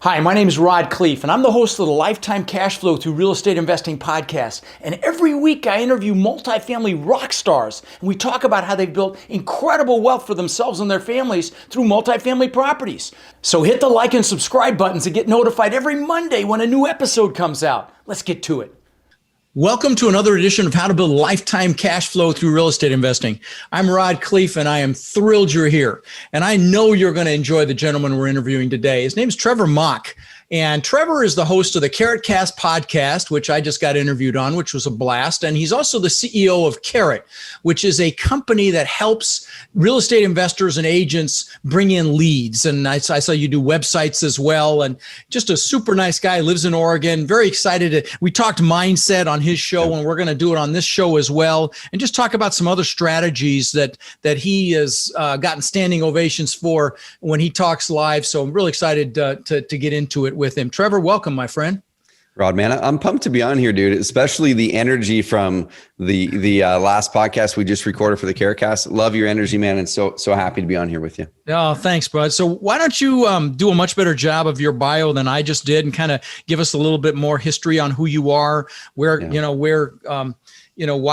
Hi, my name is Rod Khleif, and I'm the host of the Lifetime Cash Flow Through Real Estate Investing podcast. And every week I interview multifamily rock stars, and we talk about how they've built incredible wealth for themselves and their families through multifamily properties. So hit the like and subscribe buttons to get notified every Monday when a new episode comes out. Let's get to it. Welcome to another edition of How to Build Lifetime Cash Flow Through Real Estate Investing. I'm Rod Khleif, and I am thrilled you're here. And I know you're going to enjoy the gentleman we're interviewing today. His name is Trevor Mauch. And Trevor is the host of the CarrotCast podcast, which I just got interviewed on, which was a blast. And he's also the CEO of Carrot, which is a company that helps real estate investors and agents bring in leads. And I saw you do websites as well. And just a super nice guy, lives in Oregon. Very excited. We talked mindset on his show, and we're going to do it on this show as well. And just talk about some other strategies that he has gotten standing ovations for when he talks live. So I'm really excited to get into it with him. Trevor, welcome, my friend. Rod, man, I'm pumped to be on here, dude, especially the energy from the last podcast we just recorded for the CarrotCast. Love your energy, man, and so happy to be on here with you. Oh, thanks, bud. So why don't you do a much better job of your bio than I just did and kind of give us a little bit more history on who you are, why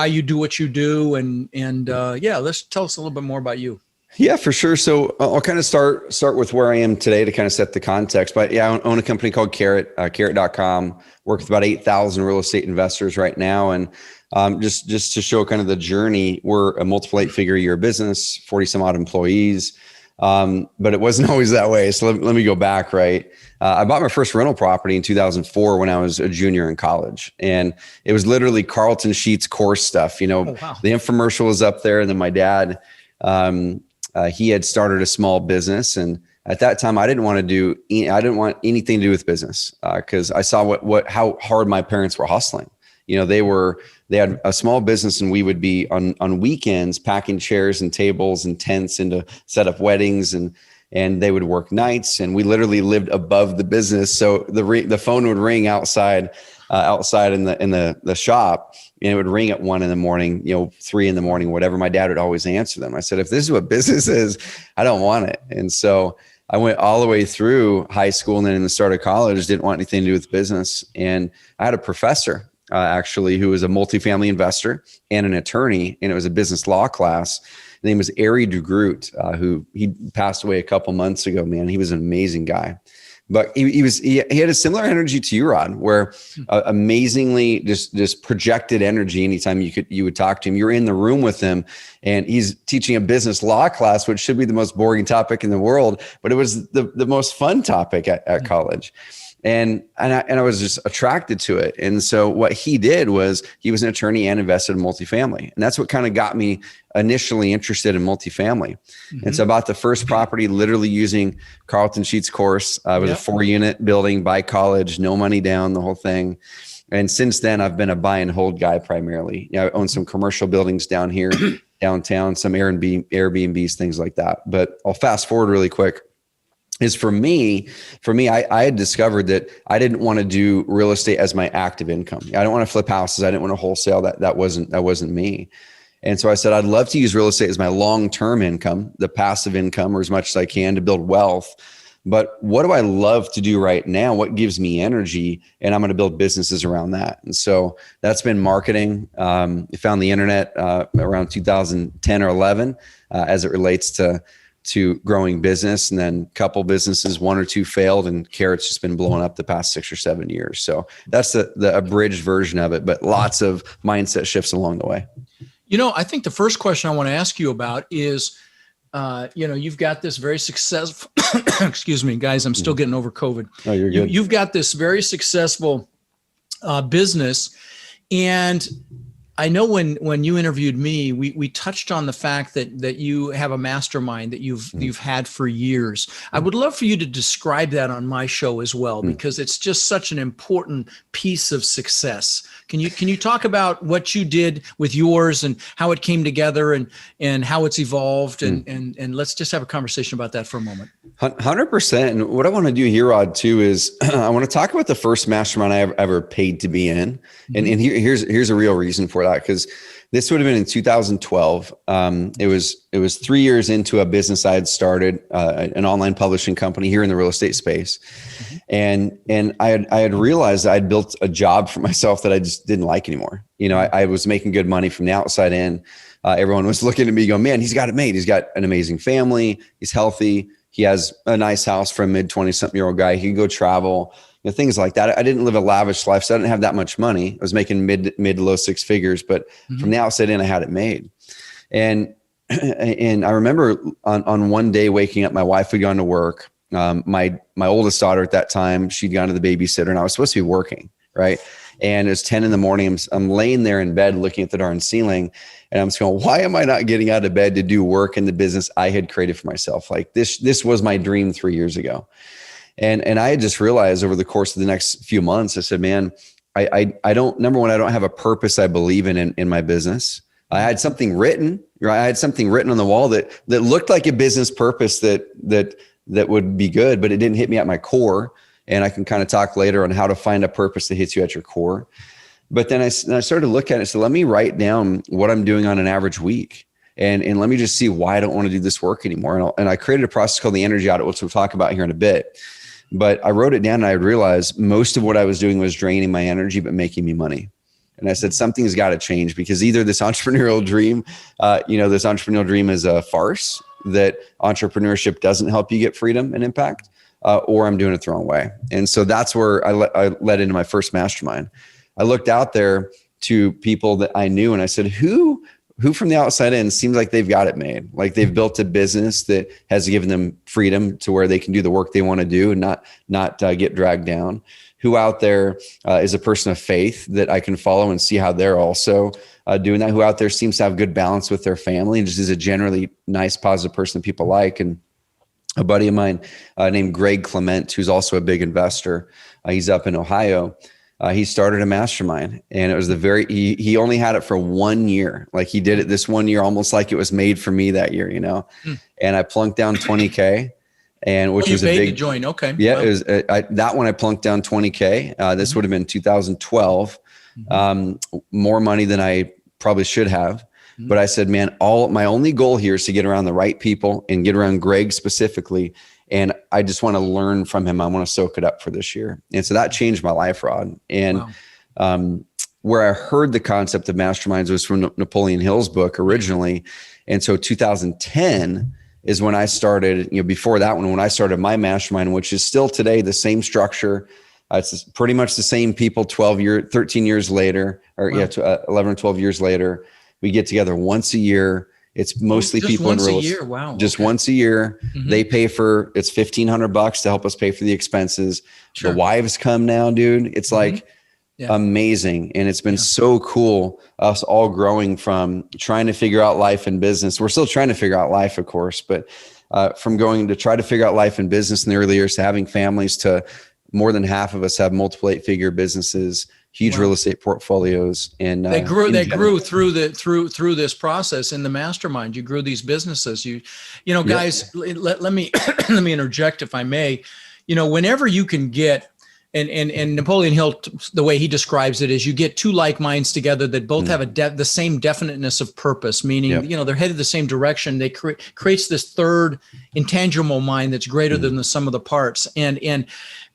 you do what you do, and let's tell us a little bit more about you. Yeah, for sure. So I'll kind of start with where I am today to kind of set the context. But yeah, I own a company called Carrot, Carrot.com. Work with about 8,000 real estate investors right now. And just to show kind of the journey, we're a multiple 8-figure a year business, 40 some odd employees. But it wasn't always that way. So let me go back, right? I bought my first rental property in 2004 when I was a junior in college. And it was literally Carlton Sheets course stuff. You know, The infomercial was up there. And then my dad, he had started a small business, and at that time, I didn't want anything to do with business because I saw how hard my parents were hustling. You know, they had a small business, and we would be on weekends packing chairs and tables and tents into set up weddings, and they would work nights, and we literally lived above the business. So the phone would ring outside in the shop. And it would ring at 1 a.m, 3 a.m, whatever. My dad would always answer them. I said, if this is what business is, I don't want it. And so I went all the way through high school, and then in the start of college, didn't want anything to do with business. And I had a professor actually who was a multifamily investor and an attorney, and it was a business law class. His name was Ari DeGroot, who he passed away a couple months ago. Man, he was an amazing guy. But he had a similar energy to you, Rod, where amazingly just projected energy. Anytime you would talk to him, you're in the room with him, and he's teaching a business law class, which should be the most boring topic in the world, but it was the most fun topic at college. And I was just attracted to it. And so what he did was he was an attorney and invested in multifamily. And that's what kind of got me initially interested in multifamily. Mm-hmm. And so I bought the first property literally using Carlton Sheets course. It was a 4-unit building by college, no money down, the whole thing. And since then, I've been a buy and hold guy primarily. I own some commercial buildings down here, downtown, some Airbnbs, things like that. But I'll fast forward really quick. Is for me, I had discovered that I didn't want to do real estate as my active income. I don't want to flip houses. I didn't want to wholesale. That wasn't me. And so I said, I'd love to use real estate as my long-term income, the passive income, or as much as I can to build wealth. But what do I love to do right now? What gives me energy? And I'm going to build businesses around that. And so that's been marketing. I found the internet around 2010 or 11 as it relates to growing business, and then a couple businesses, 1 or 2 failed, and Carrot's just been blowing up the past 6 or 7 years. So that's the abridged version of it, but lots of mindset shifts along the way. I think the first question I want to ask you about is, you've got this very successful, excuse me, guys, I'm still getting over COVID. Oh, you're good. You've got this very successful business, and I know when you interviewed me, we touched on the fact that you have a mastermind that you've had for years. I would love for you to describe that on my show as well, because it's just such an important piece of success. Can you talk about what you did with yours and how it came together and how it's evolved and let's just have a conversation about that for a moment. 100%. And what I want to do here, Rod, too, is I want to talk about the first mastermind I ever paid to be in. And here's a real reason for that because this would have been in 2012. It was 3 years into a business I had started, an online publishing company here in the real estate space. And I had realized I'd built a job for myself that I just didn't like anymore. You know, I was making good money from the outside in. Everyone was looking at me going, man, he's got it made. He's got an amazing family. He's healthy. He has a nice house for a mid 20-something-year-old guy. He can go travel, you know, things like that. I didn't live a lavish life, so I didn't have that much money. I was making mid to low six figures, but from the outside in, I had it made. And I remember on one day waking up, my wife had gone to work. My oldest daughter at that time, she'd gone to the babysitter, and I was supposed to be working, right? And it was 10 in the morning. I'm laying there in bed looking at the darn ceiling, and I'm just going, why am I not getting out of bed to do work in the business I had created for myself? Like this was my dream 3 years ago. And I had just realized over the course of the next few months, I said, man, I don't, number one, I don't have a purpose I believe in my business. I had something written, right? I had something written on the wall that looked like a business purpose that would be good, but it didn't hit me at my core. And I can kind of talk later on how to find a purpose that hits you at your core. But then I started to look at it. So let me write down what I'm doing on an average week. And let me just see why I don't want to do this work anymore. And I created a process called the energy audit, which we'll talk about here in a bit. But I wrote it down and I realized most of what I was doing was draining my energy, but making me money. And I said, something's got to change, because either this entrepreneurial dream, this entrepreneurial dream is a farce, that entrepreneurship doesn't help you get freedom and impact, or I'm doing it the wrong way. And so that's where I led into my first mastermind. I looked out there to people that I knew and I said, who from the outside in seems like they've got it made? Like they've built a business that has given them freedom to where they can do the work they want to do and not get dragged down. Who out there is a person of faith that I can follow and see how they're also doing that? Who out there seems to have good balance with their family and just is a generally nice, positive person that people like? And a buddy of mine named Greg Clement, who's also a big investor, he's up in Ohio. He started a mastermind, and it was he only had it for 1 year. Like he did it this 1 year, almost like it was made for me that year, and I plunked down $20K, and which was a big to join. Okay. Yeah. Wow. It was that one I plunked down $20K. This would have been 2012, more money than I probably should have. But I said, man, my only goal here is to get around the right people and get around Greg specifically. And I just want to learn from him. I want to soak it up for this year. And so that changed my life, Rod. And where I heard the concept of masterminds was from Napoleon Hill's book originally. And so 2010 is when I started, before that one, when I started my mastermind, which is still today the same structure. It's pretty much the same people 13 years later, or 11 or 12 years later. We get together once a year. It's mostly people in real estate. Wow. Just once a year. They pay for, it's $1,500 to help us pay for the expenses. Sure. The wives come now, dude. It's like amazing. And it's been so cool, us all growing from trying to figure out life and business. We're still trying to figure out life, of course, but from going to try to figure out life and business in the early years to having families, to more than half of us have multiple 8-figure businesses, huge real estate portfolors, and they grew through this process in the mastermind. You grew these businesses. Guys, let me interject if I may. Whenever you can get, and Napoleon Hill, the way he describes it is, you get two like minds together that both have the same definiteness of purpose, meaning they're headed the same direction. They creates this third intangible mind that's greater than the sum of the parts. And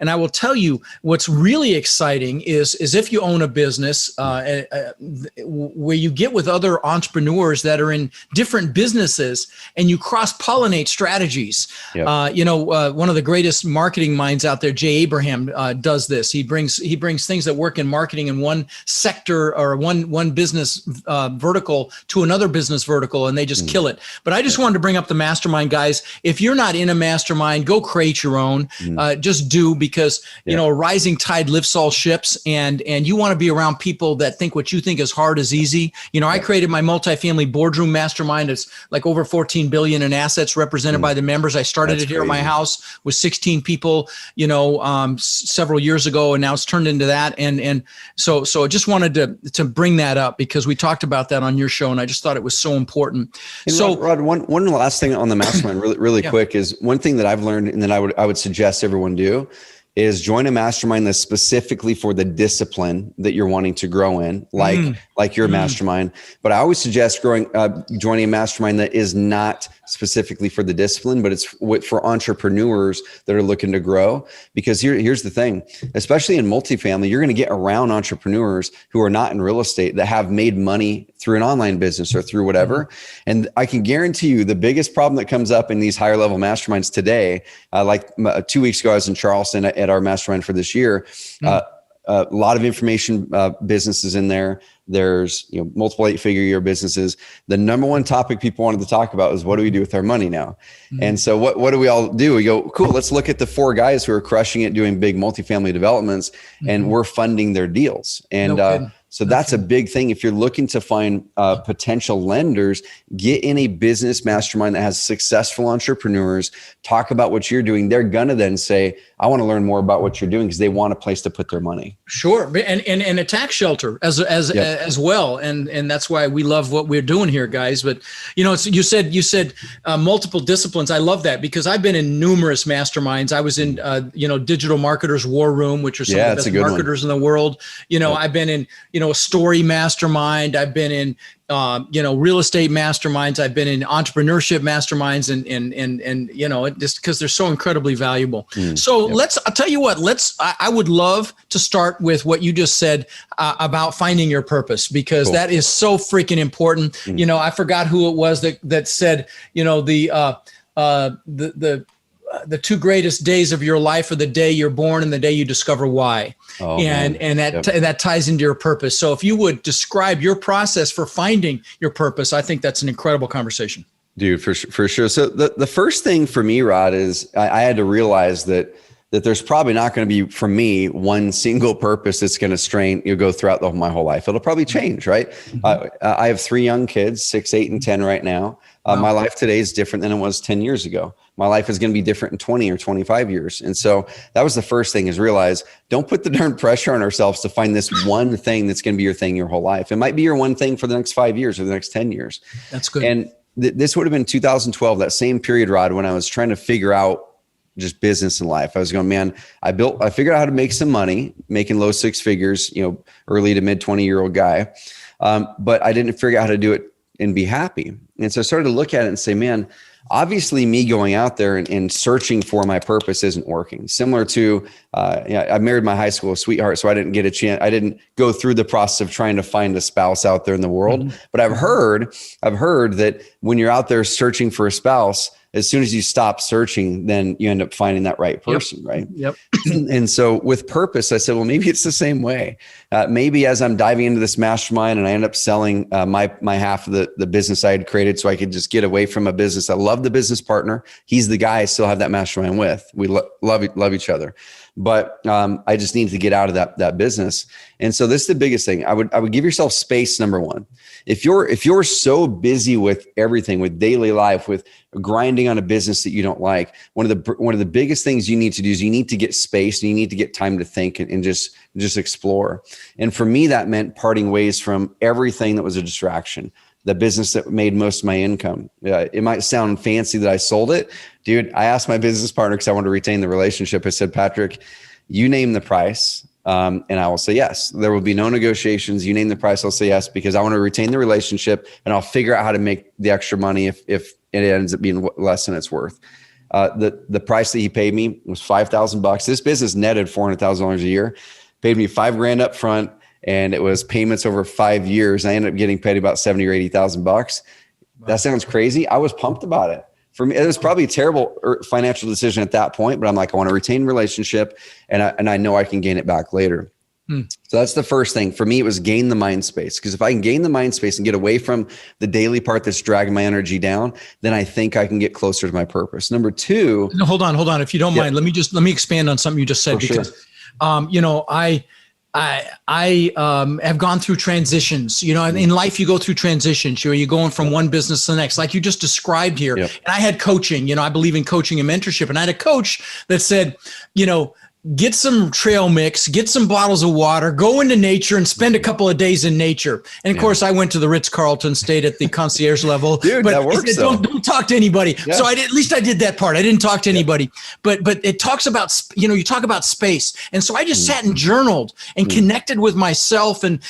I will tell you what's really exciting is if you own a business where you get with other entrepreneurs that are in different businesses and you cross-pollinate strategies. One of the greatest marketing minds out there, Jay Abraham, does this. He brings things that work in marketing in one sector or one business vertical to another business vertical, and they just kill it. But I just wanted to bring up the mastermind, guys. If you're not in a mastermind, go create your own. Just do, because a rising tide lifts all ships, and you want to be around people that think what you think is hard is easy. I created my multifamily boardroom mastermind. It's like over 14 billion in assets represented by the members. I started it here at my house with 16 people, several years ago, and now it's turned into that. And so I just wanted to bring that up because we talked about that on your show, and I just thought it was so important. And so Rod, one last thing on the mastermind really quick is one thing that I've learned, and that I would suggest everyone do, is join a mastermind that's specifically for the discipline that you're wanting to grow in, like like your mastermind. But I always suggest joining a mastermind that is not specifically for the discipline, but it's for entrepreneurs that are looking to grow. Because here's the thing, especially in multifamily, you're going to get around entrepreneurs who are not in real estate that have made money through an online business or through whatever. And I can guarantee you the biggest problem that comes up in these higher level masterminds today, 2 weeks ago, I was in Charleston at our mastermind for this year. A lot of information businesses in there. There's multiple 8-figure-year businesses. The number one topic people wanted to talk about is, what do we do with our money now? And so what do we all do? We go, cool, let's look at the 4 guys who are crushing it doing big multifamily developments, and we're funding their deals. And so that's a big thing. If you're looking to find potential lenders, get in a business mastermind that has successful entrepreneurs, talk about what you're doing. They're going to then say, I want to learn more about what you're doing, because they want a place to put their money. Sure. And a tax shelter as well. And that's why we love what we're doing here, guys. But, you said multiple disciplines. I love that, because I've been in numerous masterminds. I was in, Digital Marketers War Room, which are some of the best marketers in the world. I've been in, a story mastermind. I've been in, real estate masterminds. I've been in entrepreneurship masterminds, and just because they're so incredibly valuable. So I'll tell you what, I would love to start with what you just said about finding your purpose, because that is so freaking important. I forgot who it was that said, the 2 greatest days of your life are the day you're born and the day you discover why. That ties into your purpose. So if you would describe your process for finding your purpose, I think that's an incredible conversation. Dude, for sure. So the first thing for me, Rod, is I had to realize that there's probably not going to be, for me, one single purpose that's going to go throughout my whole life. It'll probably change, right? I have 3 young kids, 6, 8, and 10 right now. My life today is different than it was 10 years ago. My life is going to be different in 20 or 25 years. And so that was the first thing, is realize, don't put the darn pressure on ourselves to find this one thing that's going to be your thing your whole life. It might be your one thing for the next 5 years or the next 10 years. That's good. And this would have been 2012, that same period, Rod, when I was trying to figure out just business and life. I was going, man, I figured out how to make some money, making low 6 figures, early to mid 20-year-old guy. But I didn't figure out how to do it and be happy. And so I started to look at it and say, man, obviously me going out there and searching for my purpose isn't working. Similar to, I married my high school sweetheart, so I didn't get a chance. I didn't go through the process of trying to find a spouse out there in the world. But I've heard that when you're out there searching for a spouse, as soon as you stop searching, then you end up finding that right person, right? Yep. And so with purpose, I said, well, maybe it's the same way. Maybe as I'm diving into this mastermind and I end up selling my half of the business I had created so I could just get away from a business. I love the business partner. He's the guy I still have that mastermind with. We love each other. But I just needed to get out of that business. And so this is the biggest thing. I would give yourself space, number one. If you're so busy with everything, with daily life, with grinding on a business that you don't like, one of the biggest things you need to do is you need to get space, and you need to get time to think and just explore. And for me, that meant parting ways from everything that was a distraction. The business that made most of my income. It might sound fancy that I sold it. Dude, I asked my business partner, because I wanted to retain the relationship. I said, Patrick, you name the price, and I will say yes. There will be no negotiations. You name the price, I'll say yes, because I want to retain the relationship, and I'll figure out how to make the extra money if it ends up being less than it's worth. The price that he paid me was $5,000. This business netted $400,000 a year, paid me $5,000 up front. And it was payments over 5 years. I ended up getting paid about $70,000 or $80,000. Wow. That sounds crazy. I was pumped about it. For me, it was probably a terrible financial decision at that point, but I'm like, I want to retain relationship, and I know I can gain it back later. So that's the first thing. For me, it was gain the mind space. Because if I can gain the mind space and get away from the daily part that's dragging my energy down, then I think I can get closer to my purpose. Number 2. No, hold on. If you don't mind, let me expand on something you just said, because, I have gone through transitions. In life, you go through transitions. You're going from one business to the next, like you just described here. Yep. And I had coaching. I believe in coaching and mentorship. And I had a coach that said, get some trail mix, get some bottles of water, go into nature and spend a couple of days in nature. And of course I went to the Ritz-Carlton, stayed at the concierge level. Dude, but that works. Don't talk to anybody. Yeah. So at least I did that part. I didn't talk to anybody, but it talks about, you talk about space. And so I just sat and journaled and connected with myself and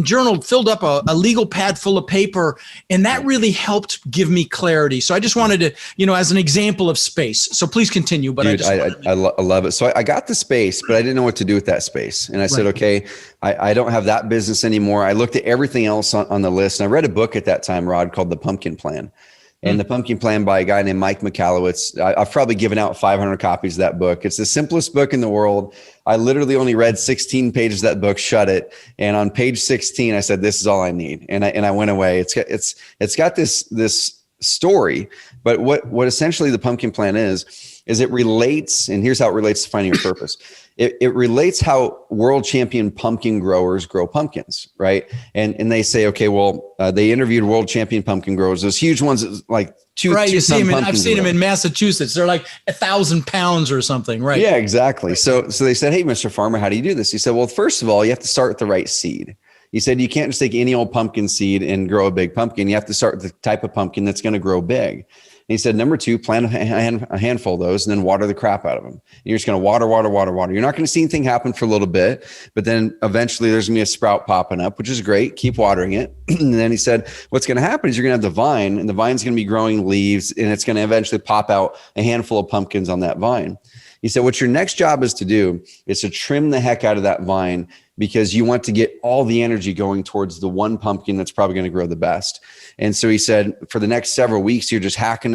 journaled, filled up a legal pad full of paper. And that really helped give me clarity. So I just wanted to, as an example of space. So please continue. But dude, I love it. So I got the space, but I didn't know what to do with that space. And I said, okay, I don't have that business anymore. I looked at everything else on the list. And I read a book at that time, Rod, called The Pumpkin Plan. And The Pumpkin Plan by a guy named Mike Michalowicz. I've probably given out 500 copies of that book. It's the simplest book in the world. I literally only read 16 pages of that book, shut it. And on page 16, I said, this is all I need. And I went away. It's got this story, but what essentially the Pumpkin Plan is it relates, and here's how it relates to finding your purpose. It relates how world champion pumpkin growers grow pumpkins, right? And they say, okay, well, they interviewed world champion pumpkin growers, those huge ones, like you see them. I've seen them in Massachusetts. They're like 1,000 pounds or something, right? Yeah, exactly. So they said, hey, Mr. Farmer, how do you do this? He said, well, first of all, you have to start with the right seed. He said, you can't just take any old pumpkin seed and grow a big pumpkin. You have to start with the type of pumpkin that's going to grow big. And he said, number two, plant a handful of those and then water the crap out of them. And you're just going to water. You're not going to see anything happen for a little bit, but then eventually there's going to be a sprout popping up, which is great. Keep watering it. And then he said, what's going to happen is you're going to have the vine, and the vine's going to be growing leaves, and it's going to eventually pop out a handful of pumpkins on that vine. He said, what your next job is to do is to trim the heck out of that vine, because you want to get all the energy going towards the one pumpkin that's probably going to grow the best. And so he said, for the next several weeks, you're just hacking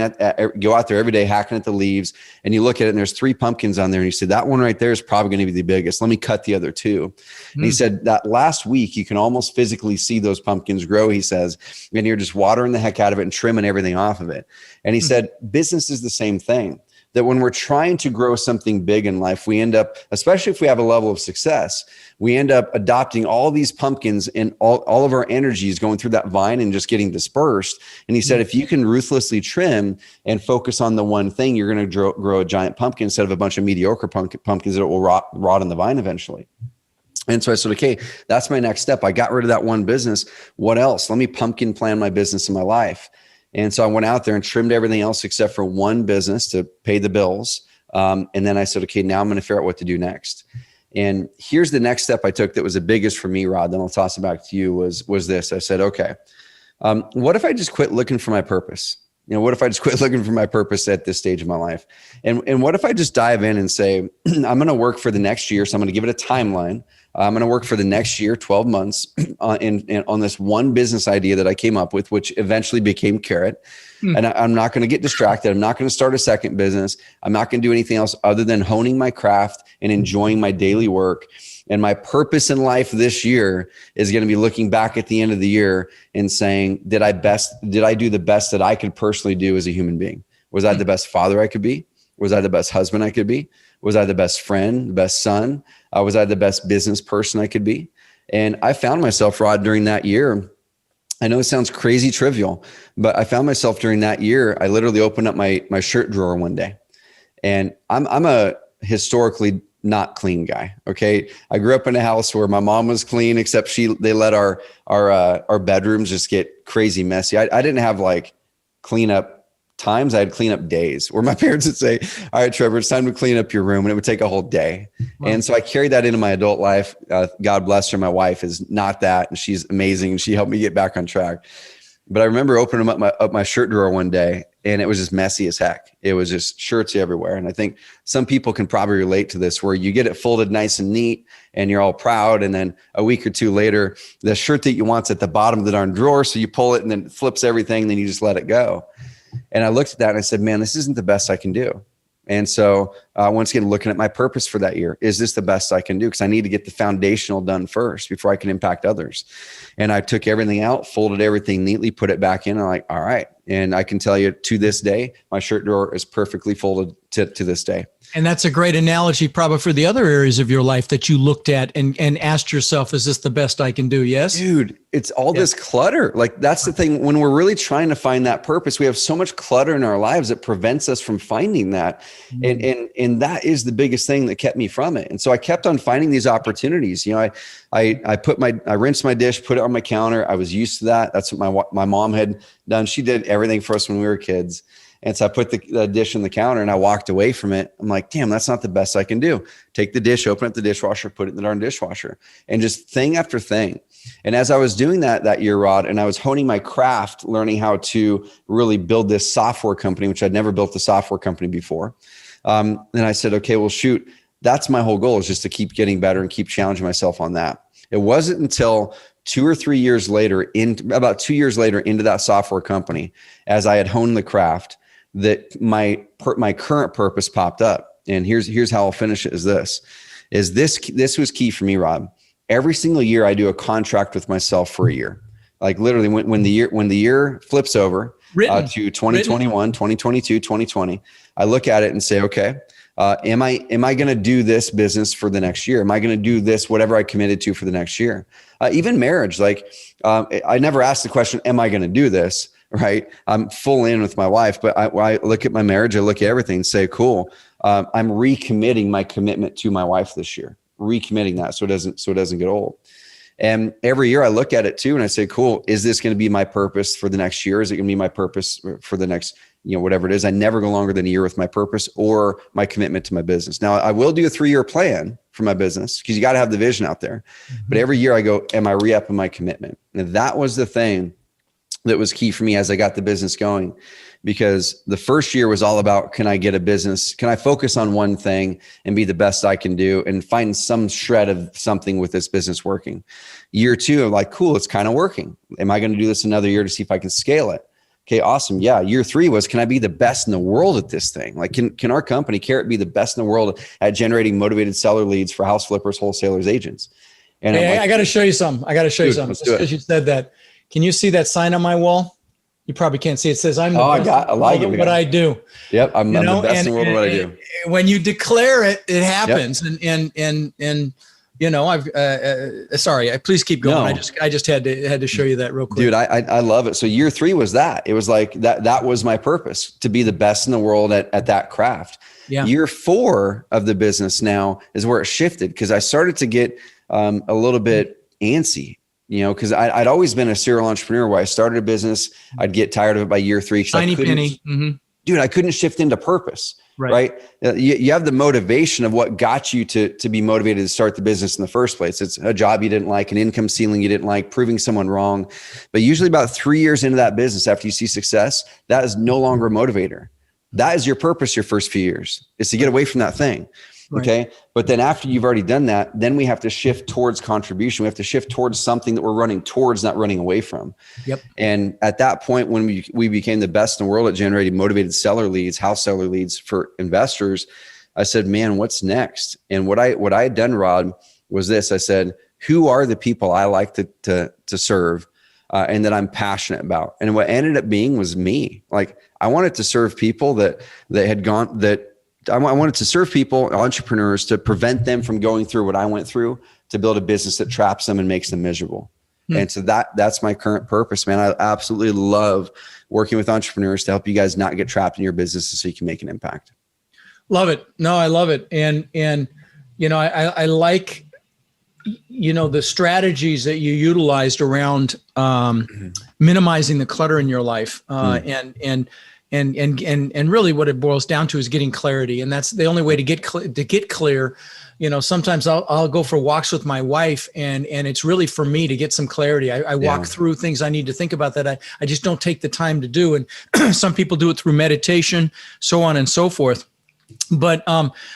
go out there every day, hacking at the leaves, and you look at it and there's 3 pumpkins on there. And he said, that one right there is probably going to be the biggest. Let me cut the other 2. And he said that last week, you can almost physically see those pumpkins grow, he says, and you're just watering the heck out of it and trimming everything off of it. And he said, business is the same thing. That when we're trying to grow something big in life, we end up, especially if we have a level of success, we end up adopting all these pumpkins, and all of our energy is going through that vine and just getting dispersed. And he said, if you can ruthlessly trim and focus on the one thing, you're going to grow a giant pumpkin instead of a bunch of mediocre pumpkins that will rot on the vine eventually. And so I said, okay, that's my next step. I got rid of that one business. What else? Let me pumpkin plan my business in my life. And so I went out there and trimmed everything else except for one business to pay the bills. And then I said, okay, now I'm going to figure out what to do next. And here's the next step I took that was the biggest for me, Rod. Then I'll toss it back to you. Was this? I said, okay, what if I just quit looking for my purpose? What if I just quit looking for my purpose at this stage of my life? And what if I just dive in and say, I'm going to work for the next year. So I'm going to give it a timeline. I'm going to work for the next year, 12 months on this one business idea that I came up with, which eventually became Carrot. And I'm not going to get distracted. I'm not going to start a second business. I'm not going to do anything else other than honing my craft and enjoying my daily work. And my purpose in life this year is going to be looking back at the end of the year and saying, did I do the best that I could personally do as a human being? Was I the best father I could be? Was I the best husband I could be? Was I the best friend, the best son? Was I the best business person I could be? And I found myself, Rod, during that year, I know it sounds crazy trivial, but I found myself during that year, I literally opened up my shirt drawer one day. And I'm a historically not clean guy. Okay. I grew up in a house where my mom was clean, except they let our bedrooms just get crazy messy. I didn't have like cleanup times. I had cleanup days where my parents would say, all right, Trevor, it's time to clean up your room. And it would take a whole day. Wow. And so I carried that into my adult life. God bless her. My wife is not that. And she's amazing. And she helped me get back on track. But I remember opening up my shirt drawer one day, and it was just messy as heck. It was just shirts everywhere. And I think some people can probably relate to this, where you get it folded nice and neat and you're all proud. And then a week or two later, the shirt that you want's at the bottom of the darn drawer. So you pull it and then it flips everything. Then you just let it go. And I looked at that and I said, man, this isn't the best I can do. And so once again, looking at my purpose for that year, is this the best I can do? Because I need to get the foundational done first before I can impact others. And I took everything out, folded everything neatly, put it back in. And I'm like, all right. And I can tell you to this day, my shirt drawer is perfectly folded to this day. And that's a great analogy probably for the other areas of your life that you looked at and asked yourself, is this the best I can do? Yes. Dude, it's all this clutter. Like that's the thing. When we're really trying to find that purpose, we have so much clutter in our lives that prevents us from finding that. And that is the biggest thing that kept me from it. And so I kept on finding these opportunities. You know, I rinsed my dish, put it on my counter. I was used to that. That's what my mom had done. She did everything for us when we were kids. And so I put the dish on the counter and I walked away from it. I'm like, damn, that's not the best I can do. Take the dish, open up the dishwasher, put it in the darn dishwasher, and just thing after thing. And as I was doing that year, Rod, and I was honing my craft, learning how to really build this software company, which I'd never built a software company before. Then I said, okay, well, shoot, that's my whole goal, is just to keep getting better and keep challenging myself on that. It wasn't until 2 or 3 years later, about 2 years later into that software company, as I had honed the craft, that my current purpose popped up. And here's how I'll finish it. This was key for me, Rob. Every single year I do a contract with myself for a year. Like literally when the year flips over to 2021, 2022, 2020, I look at it and say, okay, am I going to do this business for the next year? Am I going to do this, whatever I committed to for the next year? Even marriage, I never asked the question, am I going to do this? Right. I'm full in with my wife, but I look at my marriage, I look at everything and say, cool. I'm recommitting my commitment to my wife this year, recommitting that so it doesn't get old. And every year I look at it too. And I say, cool, is this going to be my purpose for the next year? Is it going to be my purpose for the next, whatever it is? I never go longer than a year with my purpose or my commitment to my business. Now I will do a 3-year plan for my business because you got to have the vision out there. Mm-hmm. But every year I go, am I re-upping my commitment? And that was the thing that was key for me as I got the business going, because the first year was all about, can I get a business? Can I focus on one thing and be the best I can do and find some shred of something with this business working? Year 2, I'm like, cool, it's kind of working. Am I going to do this another year to see if I can scale it? Okay, awesome. Yeah. Year 3 was, can I be the best in the world at this thing? Like, can our company, Carrot, be the best in the world at generating motivated seller leads for house flippers, wholesalers, agents? And hey, I got to show you something. Just because you said that. Can you see that sign on my wall? You probably can't see. It says, I'm the best at what I do. Yep. I'm the best in the world at what I do. When you declare it, it happens. Yep. And I've, sorry, please keep going. No. I just had to show you that real quick. Dude, I love it. So year 3 was that. It was like that was my purpose, to be the best in the world at that craft. Yeah. Year 4 of the business now is where it shifted, because I started to get a little bit antsy. Because I'd always been a serial entrepreneur where I started a business. I'd get tired of it by year 3. Tiny penny. Mm-hmm. Dude, I couldn't shift into purpose, right? You have the motivation of what got you to be motivated to start the business in the first place. It's a job you didn't like, an income ceiling you didn't like, proving someone wrong. But usually about 3 years into that business, after you see success, that is no longer a motivator. That is your purpose your first few years, is to get away from that thing. Right. Okay. But then after you've already done that, then we have to shift towards contribution. We have to shift towards something that we're running towards, not running away from. Yep. And at that point, when we became the best in the world at generating motivated seller leads, house seller leads for investors, I said, man, what's next? And what I had done, Rod, was this. I said, who are the people I like to serve and that I'm passionate about? And what ended up being was me. Like, I wanted to serve people I wanted to serve people, entrepreneurs, to prevent them from going through what I went through, to build a business that traps them and makes them miserable. And so that's my current purpose, man. I absolutely love working with entrepreneurs to help you guys not get trapped in your business so you can make an impact. Love it. No, I love it. And I like, the strategies that you utilized around minimizing the clutter in your life and really what it boils down to is getting clarity. And that's the only way to get clear. Sometimes I'll go for walks with my wife and it's really for me to get some clarity. I walk through things I need to think about that I just don't take the time to do. And some people do it through meditation, so on and so forth. But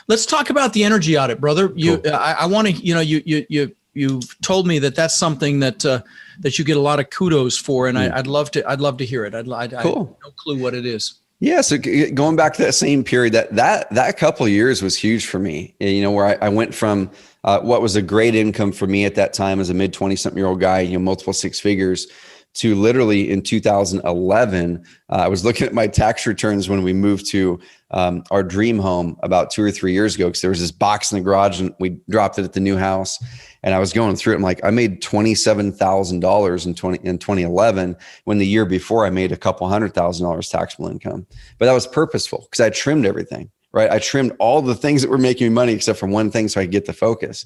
let's talk about the energy audit, brother. Cool. I want to, you told me that's something that you get a lot of kudos for, and I'd love to hear it. Cool. I have no clue what it is. Yeah. So going back to that same period, that couple of years was huge for me. Where I went from what was a great income for me at that time as a mid 20-something-year-old guy, multiple 6 figures, to literally in 2011, I was looking at my tax returns when we moved to our dream home about 2 or 3 years ago, because there was this box in the garage and we dropped it at the new house. And I was going through it. I'm like, I made $27,000 in 2011, when the year before I made a couple $100,000 taxable income. But that was purposeful because I trimmed everything, right? I trimmed all the things that were making me money except for one thing so I could get the focus.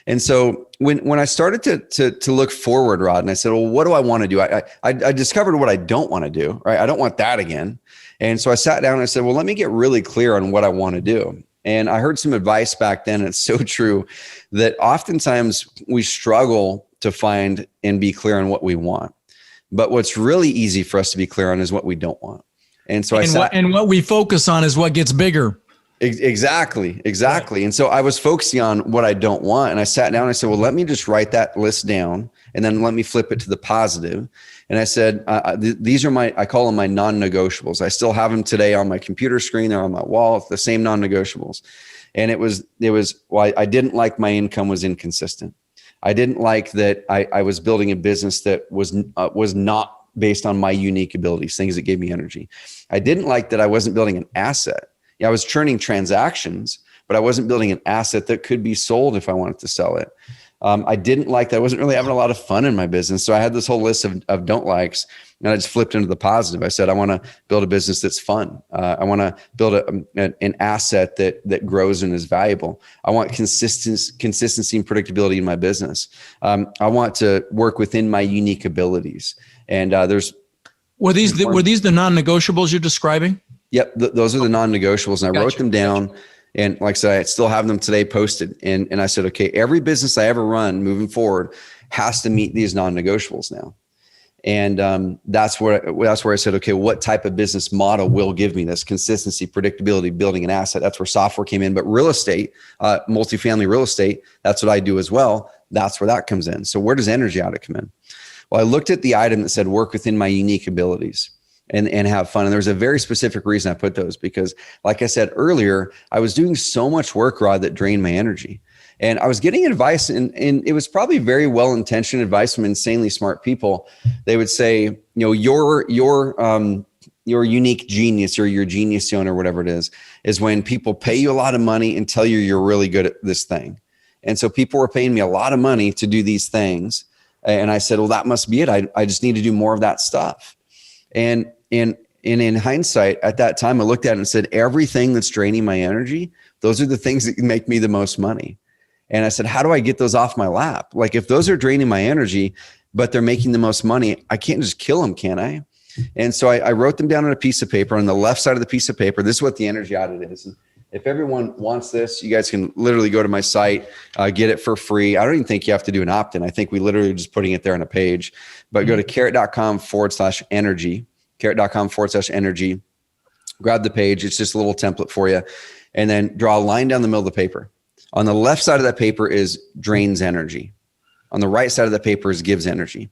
And so when I started to look forward, Rod, and I said, well, what do I want to do? I discovered what I don't want to do, right? I don't want that again. And so I sat down and I said, well, let me get really clear on what I want to do. And I heard some advice back then, and it's so true, that oftentimes we struggle to find and be clear on what we want. But what's really easy for us to be clear on is what we don't want. And so what we focus on is what gets bigger. Exactly. And so I was focusing on what I don't want. And I sat down and I said, well, let me just write that list down and then let me flip it to the positive. And I said, these are I call them my non-negotiables. I still have them today on my computer screen. They're on my wall. It's the same non-negotiables. And it was, well, I didn't like my income was inconsistent. I didn't like that I was building a business that was not based on my unique abilities, things that gave me energy. I didn't like that I wasn't building an asset. Yeah, I was churning transactions, but I wasn't building an asset that could be sold if I wanted to sell it. I didn't like that I wasn't really having a lot of fun in my business. So I had this whole list of don't likes, and I just flipped into the positive. I said, I want to build a business that's fun. I want to build an asset that grows and is valuable. I want consistency and predictability in my business. I want to work within my unique abilities. And were these the non-negotiables you're describing? Yep. Those are the non-negotiables. And I wrote them down. And like I said, I still have them today posted. And I said, okay, every business I ever run moving forward has to meet these non-negotiables now. And that's where I said, okay, what type of business model will give me this consistency, predictability, building an asset? That's where software came in. But real estate, multifamily real estate, that's what I do as well. That's where that comes in. So where does energy audit come in? Well, I looked at the item that said work within my unique abilities and have fun. And there's a very specific reason I put those, because like I said earlier, I was doing so much work, Rod, that drained my energy. And I was getting advice, and it was probably very well-intentioned advice from insanely smart people. They would say, your unique genius, or your genius zone, or whatever it is when people pay you a lot of money and tell you you're really good at this thing. And so people were paying me a lot of money to do these things. And I said, well, that must be it. I just need to do more of that stuff. And in hindsight, at that time, I looked at it and said, everything that's draining my energy, those are the things that make me the most money. And I said, how do I get those off my lap? Like, if those are draining my energy, but they're making the most money, I can't just kill them, can I? And so I wrote them down on a piece of paper. On the left side of the piece of paper, this is what the energy audit is. And if everyone wants this, you guys can literally go to my site, get it for free. I don't even think you have to do an opt-in. I think we literally are just putting it there on a page. But go to carrot.com/energy, carrot.com/energy. Grab the page. It's just a little template for you. And then draw a line down the middle of the paper. On the left side of that paper is drains energy. On the right side of the paper is gives energy.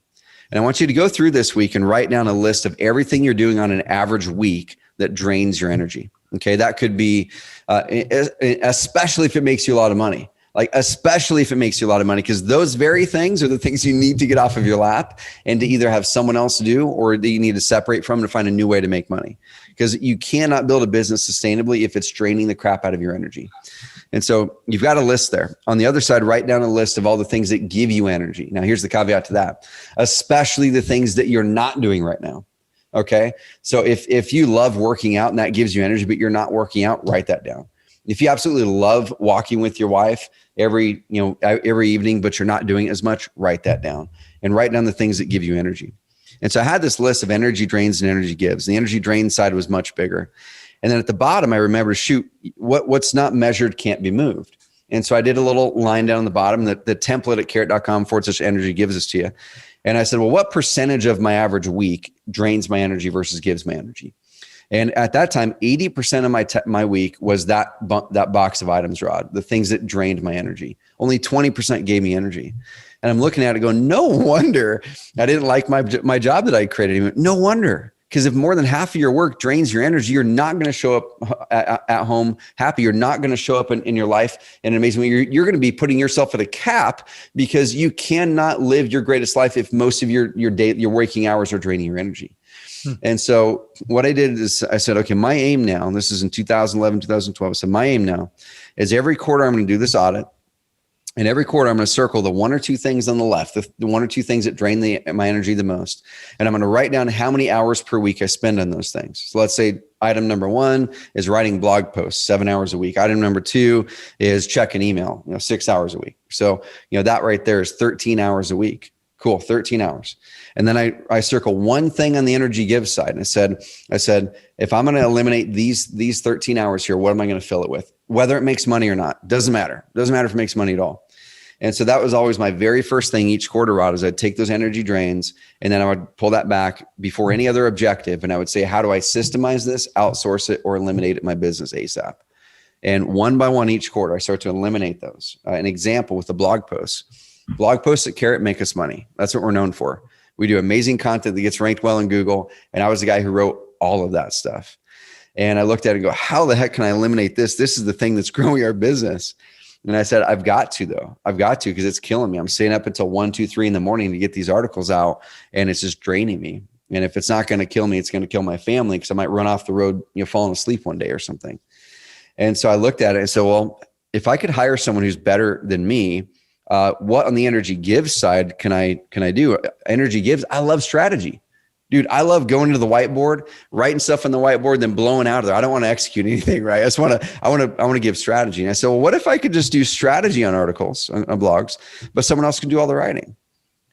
And I want you to go through this week and write down a list of everything you're doing on an average week that drains your energy. Okay, that could be, especially if it makes you a lot of money. Like, especially if it makes you a lot of money, because those very things are the things you need to get off of your lap and to either have someone else do, or that you need to separate from to find a new way to make money. Because you cannot build a business sustainably if it's draining the crap out of your energy. And so you've got a list there. On the other side, write down a list of all the things that give you energy. Now, here's the caveat to that, especially the things that you're not doing right now. Okay. So if you love working out and that gives you energy, but you're not working out, write that down. If you absolutely love walking with your wife every evening, but you're not doing it as much, write that down and write down the things that give you energy. And so I had this list of energy drains and energy gives. The energy drain side was much bigger. And then at the bottom, I remember, what's not measured can't be moved. And so I did a little line down the bottom that the template at carrot.com/energy gives us to you. And I said, well, what percentage of my average week drains my energy versus gives my energy? And at that time, 80% of my week was that box of items, Rod, the things that drained my energy. Only 20% gave me energy. And I'm looking at it going, no wonder I didn't like my job that I created. No wonder, Because if more than half of your work drains your energy, you're not going to show up at home happy. You're not going to show up in your life in an amazing way. You're going to be putting yourself at a cap because you cannot live your greatest life if most of your waking hours are draining your energy. And so what I did is I said, okay, my aim now, and this is in 2011, 2012. I said, my aim now is every quarter I'm going to do this audit. And every quarter, I'm going to circle the one or two things on the left, the one or two things that drain my energy the most. And I'm going to write down how many hours per week I spend on those things. So let's say item number 1 is writing blog posts, 7 hours a week. Item number 2 is checking email, 6 hours a week. So, that right there is 13 hours a week. Cool, 13 hours. And then I circle one thing on the energy give side. And I said, if I'm going to eliminate these 13 hours here, what am I going to fill it with? Whether it makes money or not, doesn't matter. Doesn't matter if it makes money at all. And so that was always my very first thing each quarter, Rod, is I'd take those energy drains and then I would pull that back before any other objective. And I would say, how do I systemize this, outsource it, or eliminate it in my business ASAP? And one by one each quarter, I start to eliminate those. An example with the blog posts. Blog posts at Carrot make us money. That's what we're known for. We do amazing content that gets ranked well in Google. And I was the guy who wrote all of that stuff. And I looked at it and go, how the heck can I eliminate this? This is the thing that's growing our business. And I said, I've got to, because it's killing me. I'm staying up until 1, 2, 3 in the morning to get these articles out. And it's just draining me. And if it's not going to kill me, it's going to kill my family because I might run off the road, falling asleep one day or something. And so I looked at it and said, well, if I could hire someone who's better than me, what on the energy give side can I do? Energy gives. I love strategy. Dude, I love going to the whiteboard, writing stuff on the whiteboard, then blowing out of there. I don't want to execute anything, right? I want to give strategy. And I said, well, what if I could just do strategy on articles, on blogs, but someone else can do all the writing?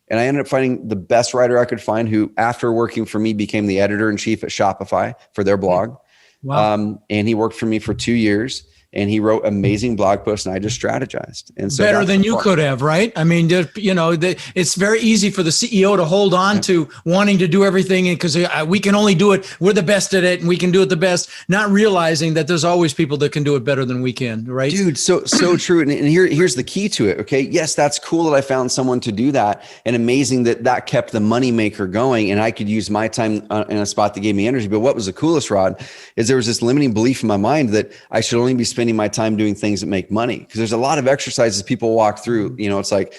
And I ended up finding the best writer I could find, who after working for me became the editor-in-chief at Shopify for their blog. Wow. And he worked for me for 2 years. And he wrote amazing blog posts, and I just strategized. And so better than you could have, right? I mean, it's very easy for the CEO to hold on to wanting to do everything, because we can only do it. We're the best at it, and we can do it the best. Not realizing that there's always people that can do it better than we can, right? Dude, so true. And here's the key to it. Okay, yes, that's cool that I found someone to do that, and amazing that kept the moneymaker going, and I could use my time in a spot that gave me energy. But what was the coolest, Rod, is there was this limiting belief in my mind that I should only be spending my time doing things that make money. Because there's a lot of exercises people walk through. It's like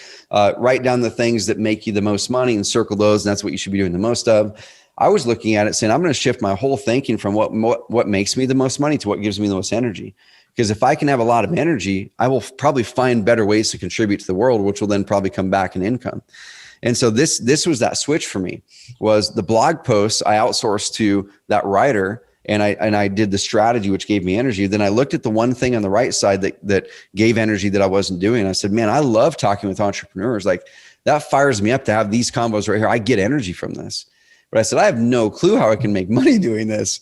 write down the things that make you the most money and circle those. And that's what you should be doing the most of. I was looking at it saying, I'm going to shift my whole thinking from what makes me the most money to what gives me the most energy. Because if I can have a lot of energy, I will probably find better ways to contribute to the world, which will then probably come back in income. And so this was that switch for me. Was the blog posts I outsourced to that writer, and I did the strategy, which gave me energy. Then I looked at the one thing on the right side that gave energy that I wasn't doing. I said, man, I love talking with entrepreneurs. Like, that fires me up to have these combos right here. I get energy from this. But I said, I have no clue how I can make money doing this.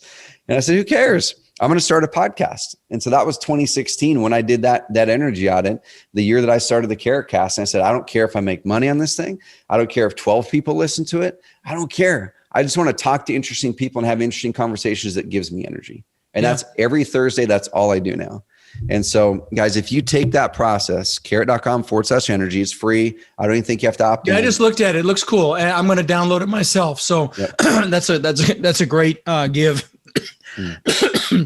And I said, who cares? I'm going to start a podcast. And so that was 2016 when I did that energy audit, the year that I started the CarrotCast. And I said, I don't care if I make money on this thing. I don't care if 12 people listen to it. I don't care. I just want to talk to interesting people and have interesting conversations that gives me energy. And that's every Thursday. That's all I do now. And so, guys, if you take that process, carrot.com/energy, it's free. I don't even think you have to opt in. I just looked at it. It looks cool. And I'm going to download it myself. So that's a great give.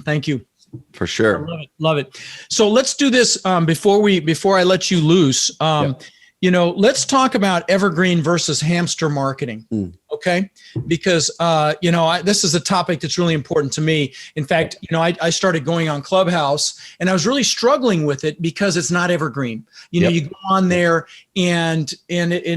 Thank you. For sure. Love it. So let's do this before I let you loose. Let's talk about evergreen versus hamster marketing. Okay. Because, this is a topic that's really important to me. In fact, I started going on Clubhouse, and I was really struggling with it because it's not evergreen. You go on there and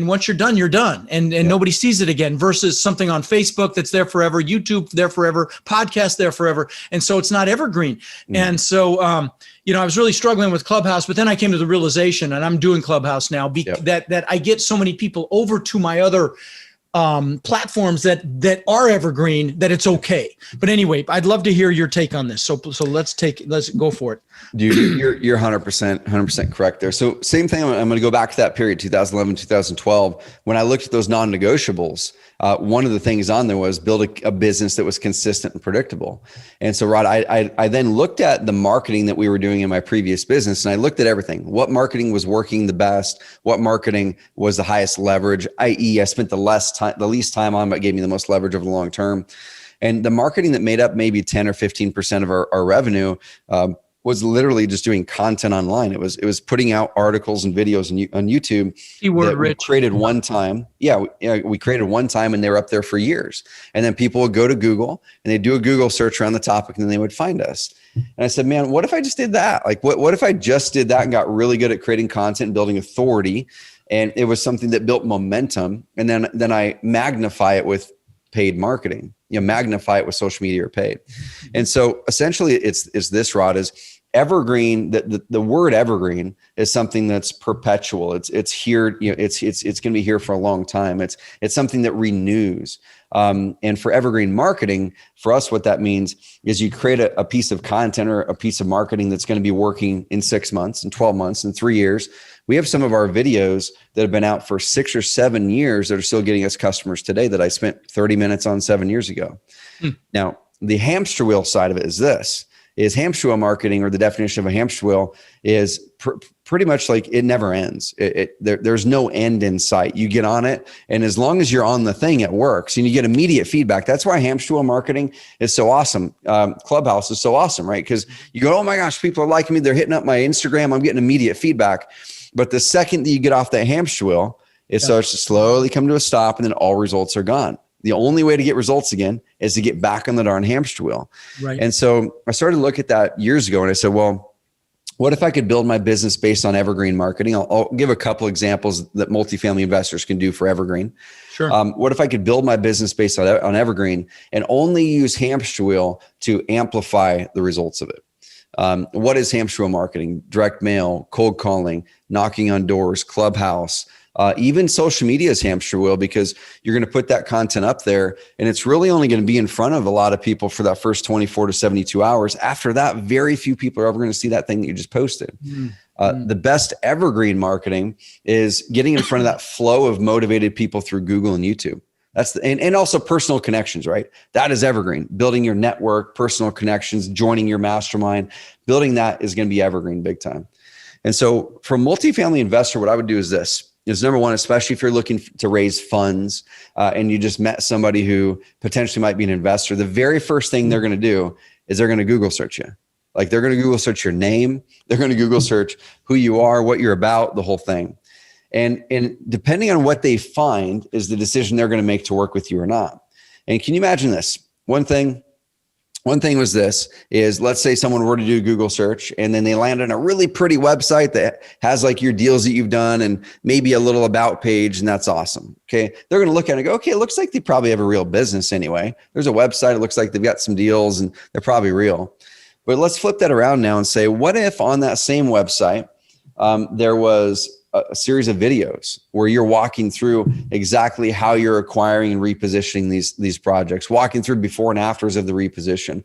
once you're done, you're done. And nobody sees it again, versus something on Facebook that's there forever, YouTube there forever, podcast there forever. And so it's not evergreen. And so, I was really struggling with Clubhouse, but then I came to the realization, and I'm doing Clubhouse now, that I get so many people over to my other platforms that are evergreen, that it's okay. But anyway, I'd love to hear your take on this. So let's go for it. Dude, you're 100% correct there. So same thing. I'm going to go back to that period, 2011, 2012. When I looked at those non-negotiables, one of the things on there was build a business that was consistent and predictable. And so, Rod, I then looked at the marketing that we were doing in my previous business, and I looked at everything. What marketing was working the best? What marketing was the highest leverage, i.e. I spent the least time on, but gave me the most leverage over the long term. And the marketing that made up maybe 10 or 15% of our revenue was literally just doing content online. It was putting out articles and videos on YouTube Keyword that we rich. created one time. We created one time and they were up there for years. And then people would go to Google and they'd do a Google search around the topic and then they would find us. And I said, man, what if I just did that? Like, what if I just did that and got really good at creating content and building authority? And it was something that built momentum. And then I magnify it with paid marketing, magnify it with social media or paid. And so essentially it's this, Rod, is evergreen. The word evergreen is something that's perpetual. It's here, it's going to be here for a long time. It's something that renews. And for evergreen marketing, for us, what that means is you create a piece of content or a piece of marketing that's going to be working in 6 months and 12 months and 3 years. We have some of our videos that have been out for 6 or 7 years that are still getting us customers today that I spent 30 minutes on 7 years ago. Now, the hamster wheel side of it is hamster wheel marketing, or the definition of a hamster wheel is pretty much like it never ends. There's no end in sight. You get on it, and as long as you're on the thing, it works, and you get immediate feedback. That's why hamster wheel marketing is so awesome. Clubhouse is so awesome, right? Because you go, oh my gosh, people are liking me. They're hitting up my Instagram. I'm getting immediate feedback. But the second that you get off that hamster wheel, it starts to slowly come to a stop, and then all results are gone. The only way to get results again is to get back on the darn hamster wheel. Right. And so I started to look at that years ago, and I said, well, what if I could build my business based on evergreen marketing? I'll give a couple examples that multifamily investors can do for evergreen. Sure. What if I could build my business based on evergreen and only use hamster wheel to amplify the results of it? What is hamster wheel marketing? Direct mail, cold calling, knocking on doors, Clubhouse, even social media is hamster wheel, because you're going to put that content up there and it's really only going to be in front of a lot of people for that first 24 to 72 hours. After that, very few people are ever going to see that thing that you just posted. The best evergreen marketing is getting in front of that flow of motivated people through Google and YouTube. And also personal connections, right? That is evergreen. Building your network, personal connections, joining your mastermind, building that is going to be evergreen big time. And so for a multifamily investor, what I would do is this. Is number one, especially if you're looking to raise funds and you just met somebody who potentially might be an investor, the very first thing they're going to do is they're going to Google search you. Like, they're going to Google search your name. They're going to Google search who you are, what you're about, the whole thing. And depending on what they find is the decision they're going to make to work with you or not. And can you imagine this? One thing was this, is let's say someone were to do a Google search and then they land on a really pretty website that has like your deals that you've done and maybe a little about page, and that's awesome. Okay. They're going to look at it and go, okay, it looks like they probably have a real business anyway. There's a website. It looks like they've got some deals and they're probably real. But let's flip that around now and say, what if on that same website, there was a series of videos where you're walking through exactly how you're acquiring and repositioning these projects, walking through before and afters of the reposition,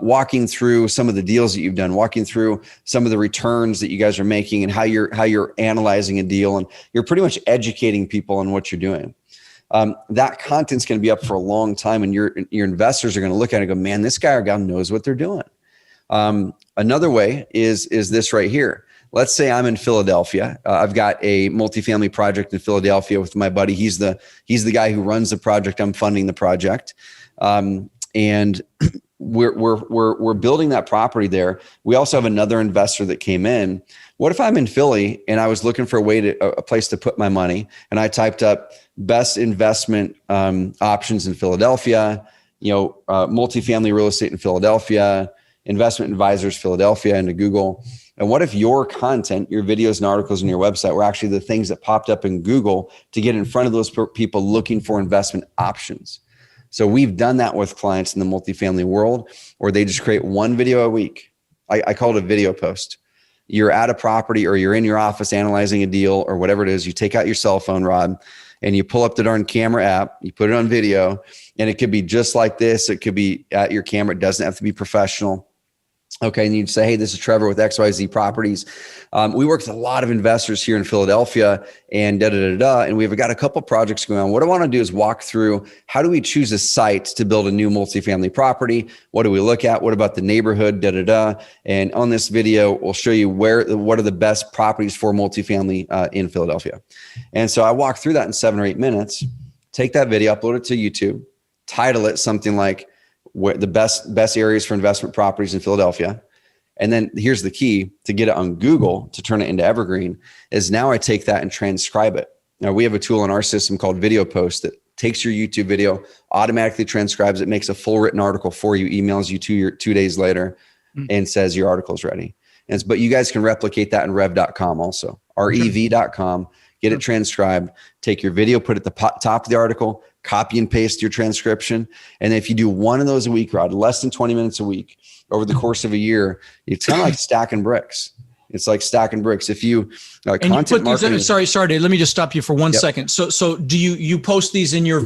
walking through some of the deals that you've done, walking through some of the returns that you guys are making and how you're analyzing a deal, and you're pretty much educating people on what you're doing. That content's going to be up for a long time, and your investors are going to look at it and go, man, this guy or gal knows what they're doing. Another way is this right here. Let's say I'm in Philadelphia. I've got a multifamily project in Philadelphia with my buddy. He's the guy who runs the project. I'm funding the project, and we're building that property there. We also have another investor that came in. What if I'm in Philly and I was looking for a place to put my money, and I typed up best investment options in Philadelphia, multifamily real estate in Philadelphia, investment advisors Philadelphia into Google. And what if your content, your videos and articles on your website were actually the things that popped up in Google to get in front of those people looking for investment options? So we've done that with clients in the multifamily world, where they just create one video a week. I call it a video post. You're at a property or you're in your office analyzing a deal or whatever it is. You take out your cell phone, Rod, and you pull up the darn camera app, you put it on video, and it could be just like this. It could be at your camera. It doesn't have to be professional. Okay. And you'd say, hey, this is Trevor with XYZ Properties. We work with a lot of investors here in Philadelphia and and we've got a couple projects going on. What I want to do is walk through, how do we choose a site to build a new multifamily property? What do we look at? What about the neighborhood? And on this video, we'll show you what are the best properties for multifamily in Philadelphia. And so I walk through that in 7 or 8 minutes, take that video, upload it to YouTube, title it something like, the best areas for investment properties in Philadelphia. And then here's the key to get it on Google, to turn it into Evergreen, is now I take that and transcribe it. Now we have a tool in our system called Video Post that takes your YouTube video, automatically transcribes it, makes a full written article for you, emails you 2 days later, and says your article is ready. But you guys can replicate that in rev.com also, rev.com, get it transcribed, take your video, put it at the top of the article, copy and paste your transcription. And if you do one of those a week, Rod, less than 20 minutes a week over the course of a year, it's kind of like stacking bricks. It's like stacking bricks. If you content marketing. Sorry, Dave, let me just stop you for 1 second. So do you post these in your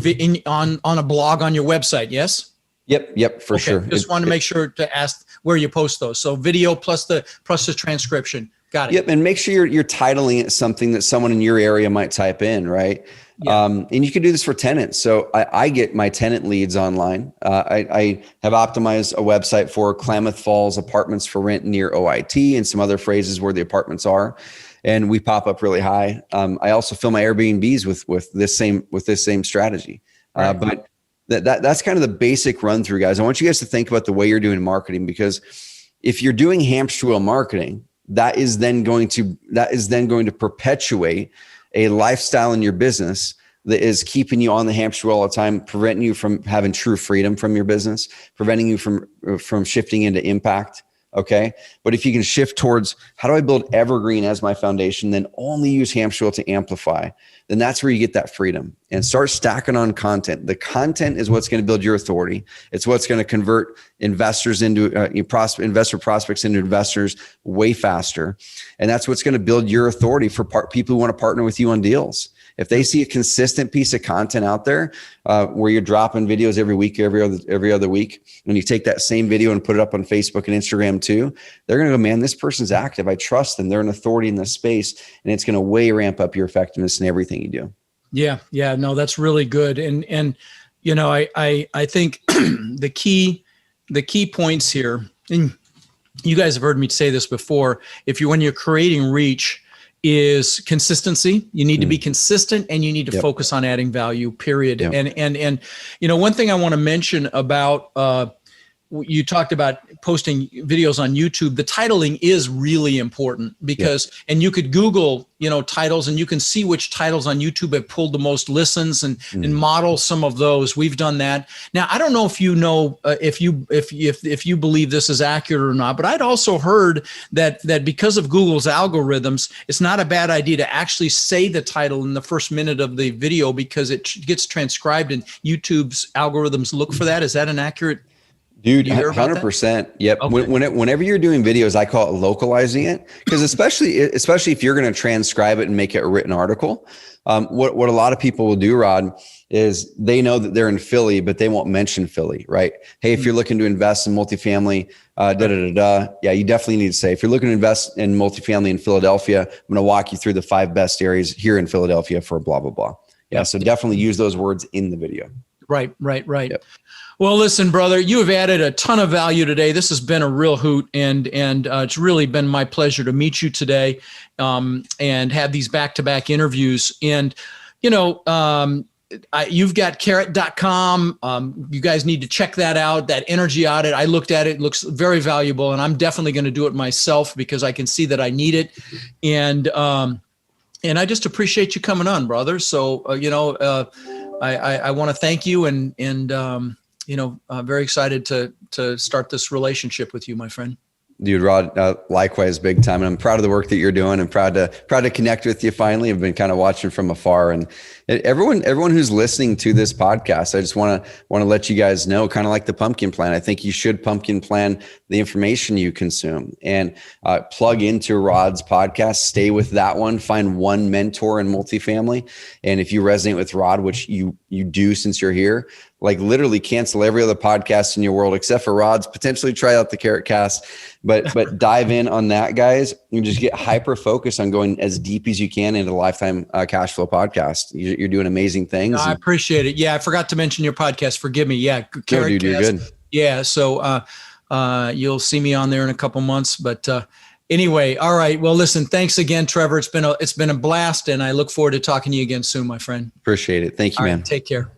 on a blog on your website? Yes. Yep, for sure. Just want to make sure to ask where you post those. So video plus the transcription. Got it. Yep, and make sure you're titling it something that someone in your area might type in, right? Yeah. And you can do this for tenants. So I get my tenant leads online. I have optimized a website for Klamath Falls apartments for rent near OIT and some other phrases where the apartments are, and we pop up really high. I also fill my Airbnbs with this same strategy. Right. But that's kind of the basic run through, guys. I want you guys to think about the way you're doing marketing, because if you're doing hamster wheel marketing, that is then going to perpetuate a lifestyle in your business that is keeping you on the hamster wheel all the time, preventing you from having true freedom from your business, preventing you from shifting into impact. Okay. But if you can shift towards, how do I build Evergreen as my foundation, then only use hamster wheel to amplify, then that's where you get that freedom, and start stacking on content. The content is what's going to build your authority. It's what's going to convert investors into investor prospects into investors way faster. And that's what's going to build your authority for people who want to partner with you on deals. If they see a consistent piece of content out there where you're dropping videos every week, every other week, and you take that same video and put it up on Facebook and Instagram too, they're going to go, man, this person's active. I trust them. They're an authority in this space, and it's going to way ramp up your effectiveness in everything you do. Yeah. No, that's really good. And you know, I think the key points here, and you guys have heard me say this before, when you're creating reach, is consistency. You need to be consistent, and you need to focus on adding value, period. Yep. And you know, one thing I want to mention about you talked about posting videos on YouTube. The titling is really important because, and you could Google, you know, titles, and you can see which titles on YouTube have pulled the most listens, and model some of those. We've done that. Now, I don't know if you know, if you believe this is accurate or not, but I'd also heard that because of Google's algorithms, it's not a bad idea to actually say the title in the first minute of the video, because it gets transcribed and YouTube's algorithms look for that. Is that an accurate? Dude, 100%. Yep. Okay. Whenever you're doing videos, I call it localizing it, because especially if you're going to transcribe it and make it a written article, what a lot of people will do, Rod, is they know that they're in Philly, but they won't mention Philly, right? Hey, if you're looking to invest in multifamily, yeah, you definitely need to say, if you're looking to invest in multifamily in Philadelphia, I'm going to walk you through the 5 best areas here in Philadelphia for blah, blah, blah. Yeah. So definitely use those words in the video. Right. Yep. Well, listen, brother, you have added a ton of value today. This has been a real hoot, and it's really been my pleasure to meet you today, and have these back-to-back interviews. And, you know, you've got CarrotCast. You guys need to check that out. That energy audit, I looked at it. It looks very valuable, and I'm definitely going to do it myself because I can see that I need it. And I just appreciate you coming on, brother. So, you know, I want to thank you, and you know, very excited to start this relationship with you, my friend. Dude, Rod, likewise, big time. And I'm proud of the work that you're doing, and proud to connect with you finally. I've been kind of watching from afar, and everyone who's listening to this podcast, I just want to let you guys know, kind of like the pumpkin plan. I think you should pumpkin plan the information you consume, and plug into Rod's podcast, stay with that one, find one mentor in multifamily. And if you resonate with Rod, which you do since you're here, like literally cancel every other podcast in your world except for Rod's, potentially try out the CarrotCast, but dive in on that, guys. You just get hyper focused on going as deep as you can into the Lifetime Cash Flow podcast. You're doing amazing things. No, I appreciate it. Yeah. I forgot to mention your podcast. Forgive me. Yeah. CarrotCast. No, dude, you're good. Yeah. So, you'll see me on there in a couple months, but, anyway, all right. Well, listen, thanks again, Trevor. It's been a blast, and I look forward to talking to you again soon, my friend. Appreciate it. Thank you, man. Right, take care.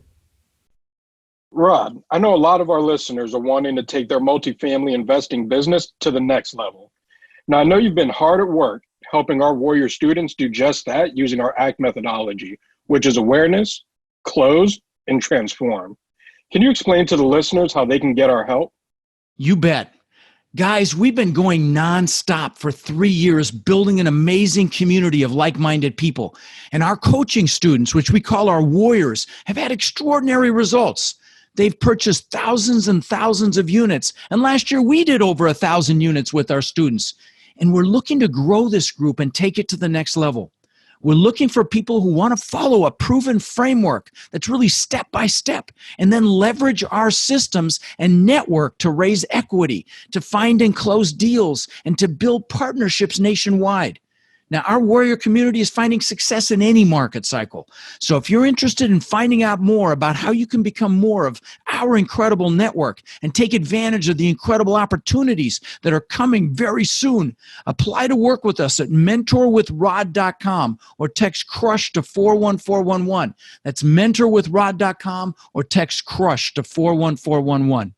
Rod, I know a lot of our listeners are wanting to take their multifamily investing business to the next level. Now, I know you've been hard at work helping our Warrior students do just that using our ACT methodology, which is awareness, close, and transform. Can you explain to the listeners how they can get our help? You bet. Guys, we've been going nonstop for 3 years, building an amazing community of like-minded people. And our coaching students, which we call our warriors, have had extraordinary results. They've purchased thousands and thousands of units. And last year, we did over 1,000 units with our students. And we're looking to grow this group and take it to the next level. We're looking for people who want to follow a proven framework that's really step by step, and then leverage our systems and network to raise equity, to find and close deals, and to build partnerships nationwide. Now, our warrior community is finding success in any market cycle. So if you're interested in finding out more about how you can become more of our incredible network and take advantage of the incredible opportunities that are coming very soon, apply to work with us at mentorwithrod.com or text CRUSH to 41411. That's mentorwithrod.com or text CRUSH to 41411.